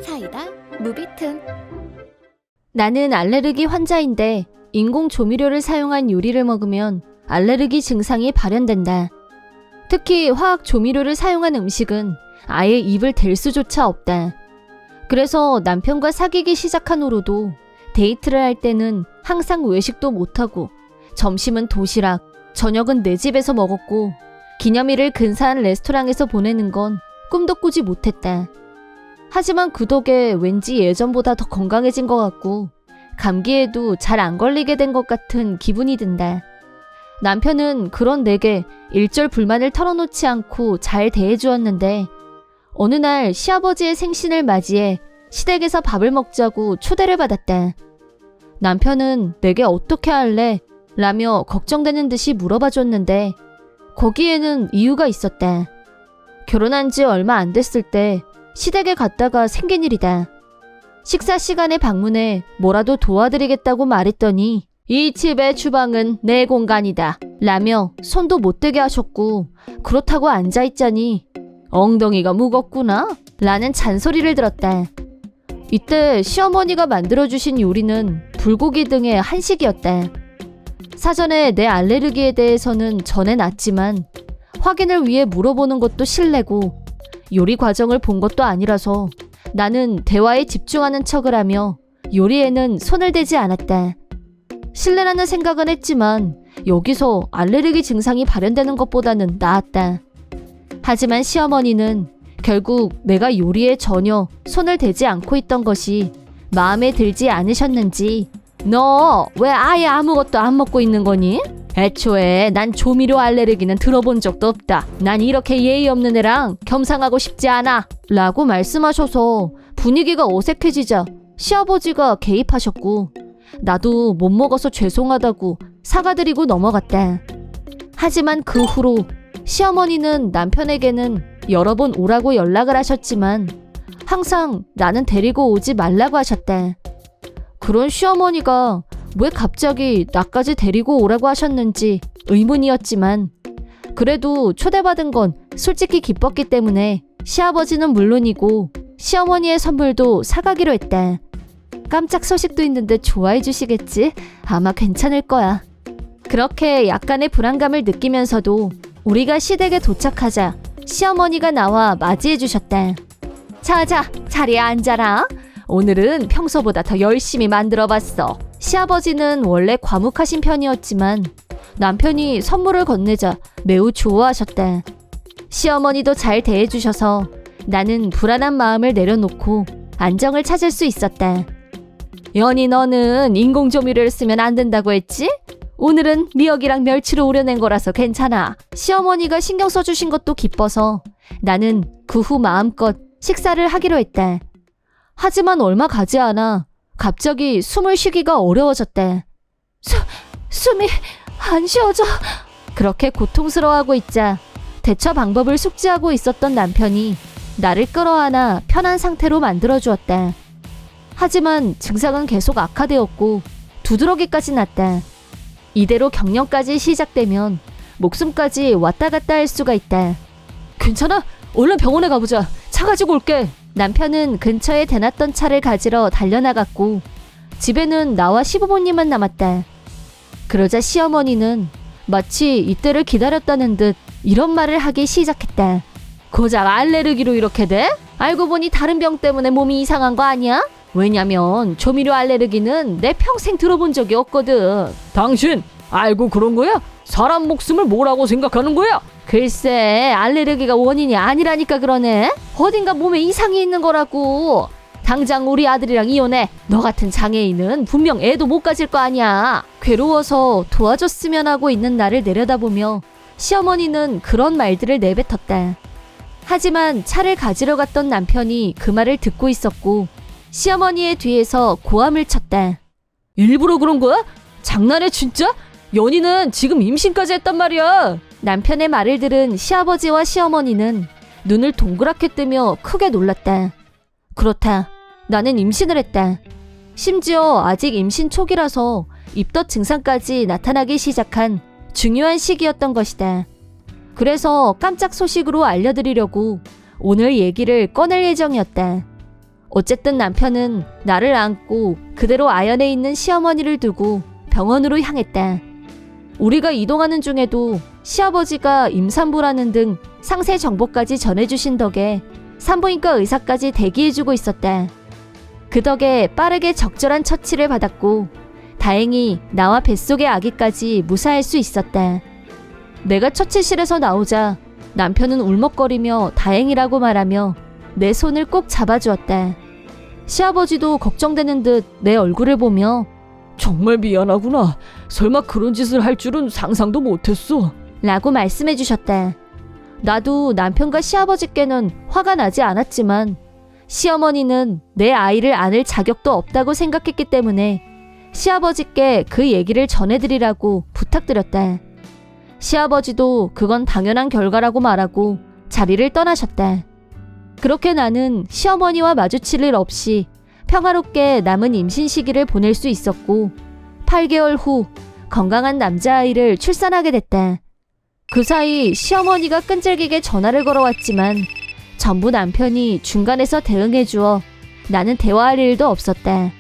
사이다 무비튼. 나는 알레르기 환자인데 인공 조미료를 사용한 요리를 먹으면 알레르기 증상이 발현된다. 특히 화학 조미료를 사용한 음식은 아예 입을 댈 수조차 없다. 그래서 남편과 사귀기 시작한 후로도 데이트를 할 때는 항상 외식도 못하고 점심은 도시락, 저녁은 내 집에서 먹었고 기념일을 근사한 레스토랑에서 보내는 건 꿈도 꾸지 못했다. 하지만 그 덕에 왠지 예전보다 더 건강해진 것 같고 감기에도 잘 안 걸리게 된 것 같은 기분이 든다. 남편은 그런 내게 일절 불만을 털어놓지 않고 잘 대해주었는데 어느 날 시아버지의 생신을 맞이해 시댁에서 밥을 먹자고 초대를 받았다. 남편은 내게 어떻게 할래? 라며 걱정되는 듯이 물어봐 줬는데 거기에는 이유가 있었다. 결혼한 지 얼마 안 됐을 때 시댁에 갔다가 생긴 일이다. 식사 시간에 방문해 뭐라도 도와드리겠다고 말했더니 이 집의 주방은 내 공간이다 라며 손도 못 대게 하셨고 그렇다고 앉아있자니 엉덩이가 무겁구나 라는 잔소리를 들었다. 이때 시어머니가 만들어주신 요리는 불고기 등의 한식이었다. 사전에 내 알레르기에 대해서는 전해놨지만 확인을 위해 물어보는 것도 실례고 요리 과정을 본 것도 아니라서 나는 대화에 집중하는 척을 하며 요리에는 손을 대지 않았다. 실례라는 생각은 했지만 여기서 알레르기 증상이 발현되는 것보다는 나았다. 하지만 시어머니는 결국 내가 요리에 전혀 손을 대지 않고 있던 것이 마음에 들지 않으셨는지 너 왜 아예 아무것도 안 먹고 있는 거니? 애초에 난 조미료 알레르기는 들어본 적도 없다. 난 이렇게 예의 없는 애랑 겸상하고 싶지 않아. 라고 말씀하셔서 분위기가 어색해지자 시아버지가 개입하셨고 나도 못 먹어서 죄송하다고 사과드리고 넘어갔다. 하지만 그 후로 시어머니는 남편에게는 여러 번 오라고 연락을 하셨지만 항상 나는 데리고 오지 말라고 하셨다. 그런 시어머니가 왜 갑자기 나까지 데리고 오라고 하셨는지 의문이었지만 그래도 초대받은 건 솔직히 기뻤기 때문에 시아버지는 물론이고 시어머니의 선물도 사가기로 했다. 깜짝 소식도 있는데 좋아해 주시겠지? 아마 괜찮을 거야. 그렇게 약간의 불안감을 느끼면서도 우리가 시댁에 도착하자 시어머니가 나와 맞이해 주셨다. 자자, 자리에 앉아라. 오늘은 평소보다 더 열심히 만들어봤어. 시아버지는 원래 과묵하신 편이었지만 남편이 선물을 건네자 매우 좋아하셨다. 시어머니도 잘 대해주셔서 나는 불안한 마음을 내려놓고 안정을 찾을 수 있었다. 연희 너는 인공조미료를 쓰면 안 된다고 했지? 오늘은 미역이랑 멸치를 우려낸 거라서 괜찮아. 시어머니가 신경 써주신 것도 기뻐서 나는 그 후 마음껏 식사를 하기로 했다. 하지만 얼마 가지 않아 갑자기 숨을 쉬기가 어려워졌다. 숨이 안 쉬어져. 그렇게 고통스러워하고 있자 대처 방법을 숙지하고 있었던 남편이 나를 끌어안아 편한 상태로 만들어주었다. 하지만 증상은 계속 악화되었고 두드러기까지 났다. 이대로 격령까지 시작되면 목숨까지 왔다 갔다 할 수가 있다. 괜찮아? 얼른 병원에 가보자. 차 가지고 올게. 남편은 근처에 대놨던 차를 가지러 달려나갔고 집에는 나와 시부모님만 남았다. 그러자 시어머니는 마치 이때를 기다렸다는 듯 이런 말을 하기 시작했다. 고작 알레르기로 이렇게 돼? 알고 보니 다른 병 때문에 몸이 이상한 거 아니야? 왜냐면 조미료 알레르기는 내 평생 들어본 적이 없거든. 당신 알고 그런 거야? 사람 목숨을 뭐라고 생각하는 거야? 글쎄 알레르기가 원인이 아니라니까 그러네. 어딘가 몸에 이상이 있는 거라고. 당장 우리 아들이랑 이혼해. 너 같은 장애인은 분명 애도 못 가질 거 아니야. 괴로워서 도와줬으면 하고 있는 나를 내려다보며 시어머니는 그런 말들을 내뱉었다. 하지만 차를 가지러 갔던 남편이 그 말을 듣고 있었고 시어머니의 뒤에서 고함을 쳤다. 일부러 그런 거야? 장난해 진짜? 연희는 지금 임신까지 했단 말이야. 남편의 말을 들은 시아버지와 시어머니는 눈을 동그랗게 뜨며 크게 놀랐다. 그렇다. 나는 임신을 했다. 심지어 아직 임신 초기라서 입덧 증상까지 나타나기 시작한 중요한 시기였던 것이다. 그래서 깜짝 소식으로 알려드리려고 오늘 얘기를 꺼낼 예정이었다. 어쨌든 남편은 나를 안고 그대로 아연에 있는 시어머니를 두고 병원으로 향했다. 우리가 이동하는 중에도 시아버지가 임산부라는 등 상세 정보까지 전해주신 덕에 산부인과 의사까지 대기해주고 있었다. 그 덕에 빠르게 적절한 처치를 받았고 다행히 나와 뱃속의 아기까지 무사할 수 있었다. 내가 처치실에서 나오자 남편은 울먹거리며 다행이라고 말하며 내 손을 꼭 잡아주었다. 시아버지도 걱정되는 듯 내 얼굴을 보며 정말 미안하구나. 설마 그런 짓을 할 줄은 상상도 못했어. 라고 말씀해 주셨다. 나도 남편과 시아버지께는 화가 나지 않았지만 시어머니는 내 아이를 안을 자격도 없다고 생각했기 때문에 시아버지께 그 얘기를 전해드리라고 부탁드렸다. 시아버지도 그건 당연한 결과라고 말하고 자리를 떠나셨다. 그렇게 나는 시어머니와 마주칠 일 없이 평화롭게 남은 임신 시기를 보낼 수 있었고 8개월 후 건강한 남자아이를 출산하게 됐다. 그 사이 시어머니가 끈질기게 전화를 걸어왔지만 전부 남편이 중간에서 대응해주어 나는 대화할 일도 없었다.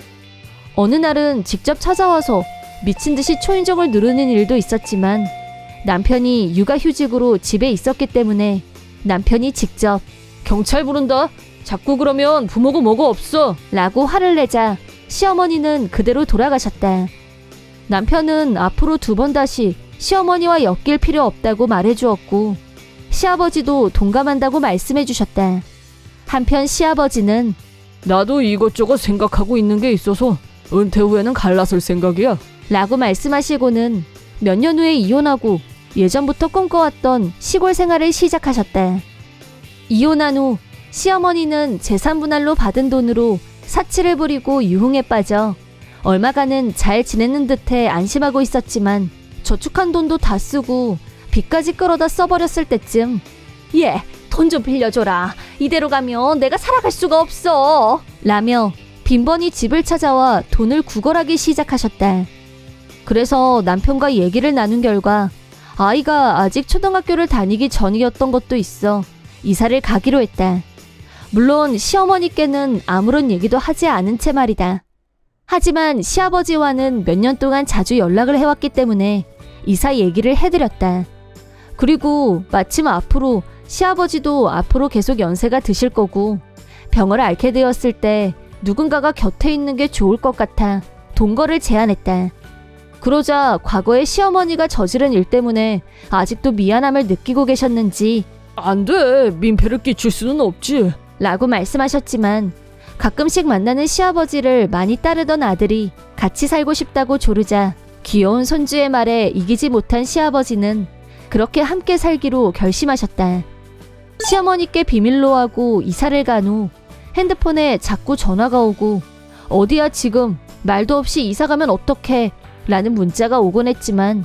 어느 날은 직접 찾아와서 미친 듯이 초인종을 누르는 일도 있었지만 남편이 육아휴직으로 집에 있었기 때문에 남편이 직접 경찰 부른다. 자꾸 그러면 부모고 뭐고 없어. 라고 화를 내자 시어머니는 그대로 돌아가셨다. 남편은 앞으로 2번 다시 시어머니와 엮일 필요 없다고 말해주었고 시아버지도 동감한다고 말씀해 주셨다. 한편 시아버지는 나도 이것저것 생각하고 있는 게 있어서 은퇴 후에는 갈라설 생각이야. 라고 말씀하시고는 몇 년 후에 이혼하고 예전부터 꿈꿔왔던 시골 생활을 시작하셨다. 이혼한 후 시어머니는 재산 분할로 받은 돈으로 사치를 부리고 유흥에 빠져 얼마간은 잘 지내는 듯해 안심하고 있었지만 저축한 돈도 다 쓰고 빚까지 끌어다 써버렸을 때쯤 얘, 돈 좀 빌려줘라. 이대로 가면 내가 살아갈 수가 없어. 라며 빈번히 집을 찾아와 돈을 구걸하기 시작하셨다. 그래서 남편과 얘기를 나눈 결과 아이가 아직 초등학교를 다니기 전이었던 것도 있어 이사를 가기로 했다. 물론 시어머니께는 아무런 얘기도 하지 않은 채 말이다. 하지만 시아버지와는 몇 년 동안 자주 연락을 해왔기 때문에 이사 얘기를 해드렸다. 그리고 마침 앞으로 시아버지도 앞으로 계속 연세가 드실 거고 병을 앓게 되었을 때 누군가가 곁에 있는 게 좋을 것 같아 동거를 제안했다. 그러자 과거에 시어머니가 저지른 일 때문에 아직도 미안함을 느끼고 계셨는지 안 돼. 민폐를 끼칠 수는 없지. 라고 말씀하셨지만 가끔씩 만나는 시아버지를 많이 따르던 아들이 같이 살고 싶다고 조르자 귀여운 손주의 말에 이기지 못한 시아버지는 그렇게 함께 살기로 결심하셨다. 시어머니께 비밀로 하고 이사를 간 후 핸드폰에 자꾸 전화가 오고 어디야 지금 말도 없이 이사 가면 어떡해 라는 문자가 오곤 했지만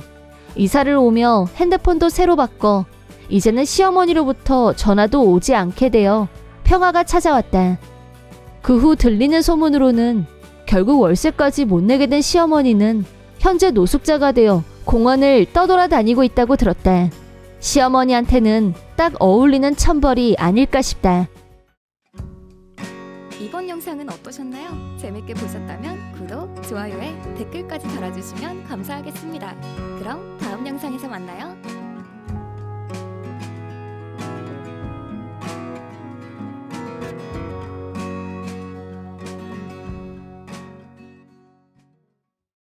이사를 오며 핸드폰도 새로 바꿔 이제는 시어머니로부터 전화도 오지 않게 되어 평화가 찾아왔다. 그 후 들리는 소문으로는 결국 월세까지 못 내게 된 시어머니는 현재 노숙자가 되어 공원을 떠돌아다니고 있다고 들었다. 시어머니한테는 딱 어울리는 천벌이 아닐까 싶다. 이번 영상은 어떠셨나요? 재밌게 보셨다면 구독, 좋아요에 댓글까지 달아주시면 감사하겠습니다. 그럼 다음 영상에서 만나요.